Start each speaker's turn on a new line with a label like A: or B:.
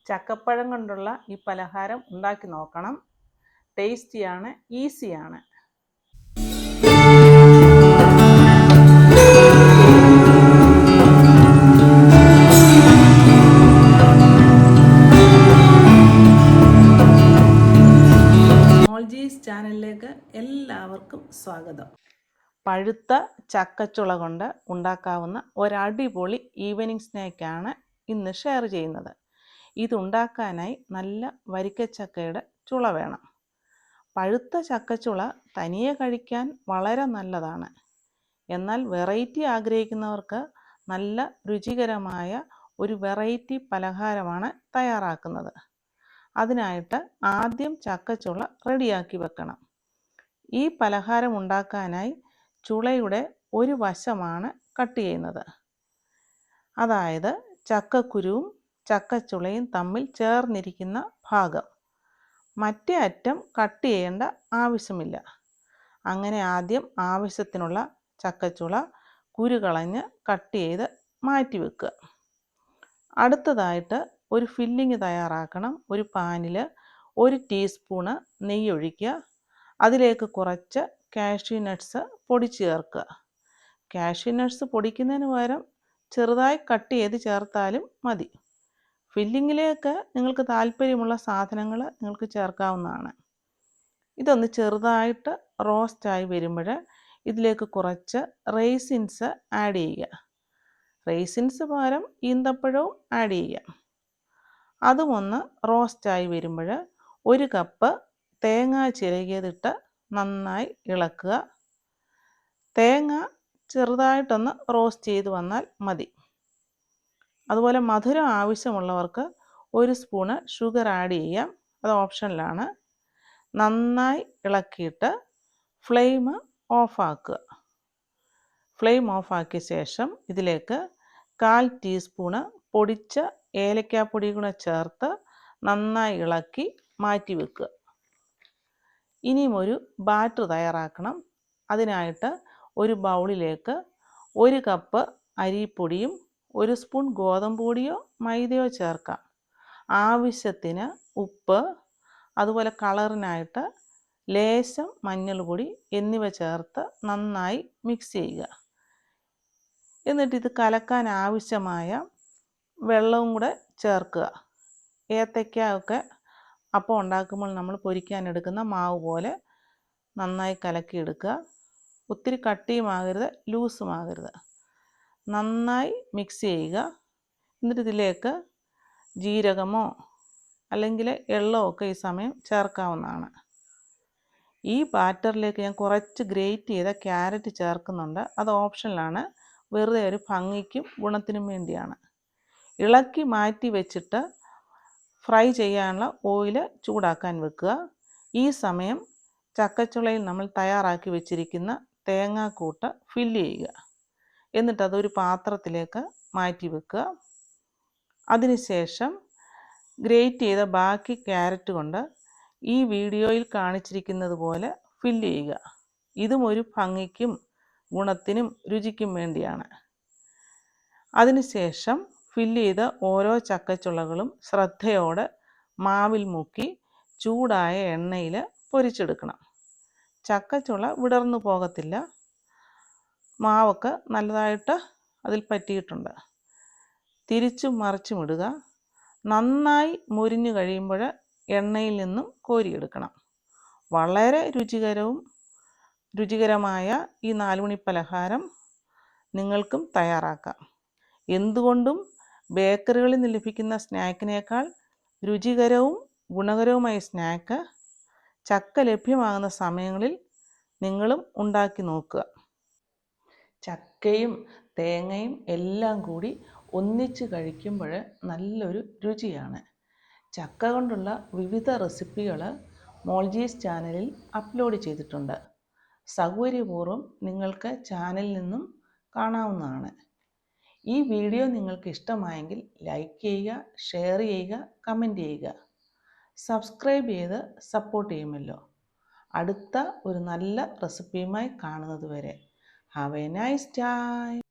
A: ചക്കപ്പഴം കൊണ്ടുള്ള ഈ പലഹാരം ഉണ്ടാക്കി നോക്കണം. ടേസ്റ്റിയാണ്, ഈസിയാണ്. മോൾജീസ് ചാനലിലേക്ക് എല്ലാവർക്കും സ്വാഗതം. പഴുത്ത ചക്കച്ചുള കൊണ്ട് ഉണ്ടാക്കാവുന്ന ഒരടിപൊളി ഈവനിങ് സ്നാക്കാണ് ഇന്ന് ഷെയർ ചെയ്യുന്നത്. ഇതുണ്ടാക്കാനായി നല്ല വരിക്കച്ചക്കയുടെ ചുള വേണം. പഴുത്ത ചക്കച്ചുള തനിയെ കഴിക്കാൻ വളരെ നല്ലതാണ്. എന്നാൽ വെറൈറ്റി ആഗ്രഹിക്കുന്നവർക്ക് നല്ല രുചികരമായ ഒരു വെറൈറ്റി പലഹാരമാണ് തയ്യാറാക്കുന്നത്. അതിനായിട്ട് ആദ്യം ചക്കച്ചുള റെഡിയാക്കി വെക്കണം. ഈ പലഹാരം ഉണ്ടാക്കാനായി ചുളയുടെ ഒരു വശമാണ് കട്ട് ചെയ്യുന്നത്. അതായത് ചക്കക്കുരുവും ചക്കച്ചുളയും തമ്മിൽ ചേർന്നിരിക്കുന്ന ഭാഗം. മറ്റേ അറ്റം കട്ട് ചെയ്യേണ്ട ആവശ്യമില്ല. അങ്ങനെ ആദ്യം ആവശ്യത്തിനുള്ള ചക്കച്ചുള കുരു കളഞ്ഞ് കട്ട് ചെയ്ത് മാറ്റി വെക്കുക. അടുത്തതായിട്ട് ഒരു ഫില്ലിങ് തയ്യാറാക്കണം. ഒരു പാനിൽ 1 ടീസ്പൂണ് നെയ്യ് ഒഴിക്കുക. അതിലേക്ക് കുറച്ച് കാഷ്യൂ നട്ട്സ് പൊടിച്ച് ചേർക്കുക. കാഷ്യൂ നട്ട്സ് പൊടിക്കുന്നതിന് പകരം ചെറുതായി കട്ട് ചെയ്ത് ചേർത്താലും മതി. ഫില്ലിങ്ങിലേക്ക് നിങ്ങൾക്ക് താല്പര്യമുള്ള സാധനങ്ങൾ നിങ്ങൾക്ക് ചേർക്കാവുന്നതാണ്. ഇതൊന്ന് ചെറുതായിട്ട് റോസ്റ്റായി വരുമ്പോൾ ഇതിലേക്ക് കുറച്ച് റേസിൻസ് ആഡ് ചെയ്യുക. റേസിൻസ് പകരം ഈന്തപ്പഴവും ആഡ് ചെയ്യുക. അതും ഒന്ന് റോസ്റ്റായി വരുമ്പോൾ 1 കപ്പ് തേങ്ങ ചിരകിയതിട്ട് നന്നായി ഇളക്കുക. തേങ്ങ ചെറുതായിട്ടൊന്ന് റോസ്റ്റ് ചെയ്ത് വന്നാൽ മതി. അതുപോലെ മധുരം ആവശ്യമുള്ളവർക്ക് 1 സ്പൂണ് ഷുഗർ ആഡ് ചെയ്യാം. അത് ഓപ്ഷനിലാണ്. നന്നായി ഇളക്കിയിട്ട് ഫ്ലെയിം ഓഫാക്കുക. ഫ്ലെയിം ഓഫാക്കിയ ശേഷം ഇതിലേക്ക് 1/4 ടീസ്പൂണ് പൊടിച്ച ഏലക്കാപ്പൊടി കൂടെ ചേർത്ത് നന്നായി ഇളക്കി മാറ്റി വെക്കുക. ഇനിയും ഒരു ബാറ്റർ തയ്യാറാക്കണം. അതിനായിട്ട് ഒരു ബൗളിലേക്ക് 1 കപ്പ് അരിപ്പൊടിയും 1 സ്പൂൺ ഗോതമ്പ് പൊടിയോ മൈദയോ ചേർക്കാം. ആവശ്യത്തിന് ഉപ്പ്, അതുപോലെ കളറിനായിട്ട് ലേശം മഞ്ഞൾപ്പൊടി എന്നിവ ചേർത്ത് നന്നായി മിക്സ് ചെയ്യുക. എന്നിട്ട് ഇത് കലക്കാൻ ആവശ്യമായ വെള്ളവും കൂടെ ചേർക്കുക. ഏത്തയ്ക്ക ഒക്കെ അപ്പം ഉണ്ടാക്കുമ്പോൾ നമ്മൾ പൊരിക്കാൻ എടുക്കുന്ന മാവ് പോലെ നന്നായി കലക്കിയെടുക്കുക. ഒത്തിരി കട്ടിയുമാകരുത്, ലൂസുമാകരുത്. നന്നായി മിക്സ് ചെയ്യുക. എന്നിട്ട് ഇതിലേക്ക് ജീരകമോ അല്ലെങ്കിൽ എള്ളോ ഒക്കെ ഈ സമയം ചേർക്കാവുന്നതാണ്. ഈ ബാറ്ററിലേക്ക് ഞാൻ കുറച്ച് ഗ്രേറ്റ് ചെയ്ത ക്യാരറ്റ് ചേർക്കുന്നുണ്ട്. അത് ഓപ്ഷനിലാണ്. വെറുതെ ഒരു ഭംഗിക്കും ഗുണത്തിനും വേണ്ടിയാണ്. ഇളക്കി മാറ്റി വെച്ചിട്ട് ഫ്രൈ ചെയ്യാനുള്ള ഓയിൽ ചൂടാക്കാൻ വെക്കുക. ഈ സമയം ചക്കച്ചുളയിൽ നമ്മൾ തയ്യാറാക്കി വെച്ചിരിക്കുന്ന തേങ്ങാക്കൂട്ട് ഫില്ല് ചെയ്യുക. എന്നിട്ട് അതൊരു പാത്രത്തിലേക്ക് മാറ്റി വെക്കുക. അതിനുശേഷം ഗ്രേറ്റ് ചെയ്ത ബാക്കി ക്യാരറ്റ് കൊണ്ട് ഈ വീഡിയോയിൽ കാണിച്ചിരിക്കുന്നത് പോലെ ഫില്ല് ചെയ്യുക. ഇതും ഒരു ഭംഗിക്കും ഗുണത്തിനും രുചിക്കും വേണ്ടിയാണ്. അതിനുശേഷം ഫില്ല് ചെയ്ത ഓരോ ചക്കച്ചുളകളും ശ്രദ്ധയോടെ മാവിൽ മുക്കി ചൂടായ എണ്ണയിൽ പൊരിച്ചെടുക്കണം. ചക്കച്ചുള വിടർന്നു പോകത്തില്ല. മാവൊക്കെ നല്ലതായിട്ട് അതിൽ പറ്റിയിട്ടുണ്ട്. തിരിച്ചും മറിച്ചും ഇടുക. നന്നായി മുരിഞ്ഞു കഴിയുമ്പോൾ എണ്ണയിൽ നിന്നും കോരിയെടുക്കണം. വളരെ രുചികരമായ ഈ 4 മണി പലഹാരം നിങ്ങൾക്കും തയ്യാറാക്കാം. എന്തുകൊണ്ടും ബേക്കറികളിൽ നിന്ന് ലഭിക്കുന്ന സ്നാക്കിനേക്കാൾ രുചികരവും ഗുണകരവുമായ സ്നാക്ക് ചക്ക ലഭ്യമാകുന്ന സമയങ്ങളിൽ നിങ്ങളും ഉണ്ടാക്കി നോക്കുക. ചക്കയും തേങ്ങയും എല്ലാം കൂടി ഒന്നിച്ച് കഴിക്കുമ്പോൾ നല്ലൊരു രുചിയാണ്. ചക്ക കൊണ്ടുള്ള വിവിധ റെസിപ്പികൾ മോൾജീസ് ചാനലിൽ അപ്ലോഡ് ചെയ്തിട്ടുണ്ട്. സൗകര്യപൂർവ്വം നിങ്ങൾക്ക് ചാനലിൽ നിന്നും കാണാവുന്നതാണ്. ഈ വീഡിയോ നിങ്ങൾക്ക് ഇഷ്ടമായെങ്കിൽ ലൈക്ക് ചെയ്യുക, ഷെയർ ചെയ്യുക, കമൻറ്റ് ചെയ്യുക. സബ്സ്ക്രൈബ് ചെയ്ത് സപ്പോർട്ട് ചെയ്യുമല്ലോ. അടുത്ത ഒരു നല്ല റെസിപ്പിയുമായി കാണുന്നത് വരെ ഹാവ് എ നൈസ് ടൈം.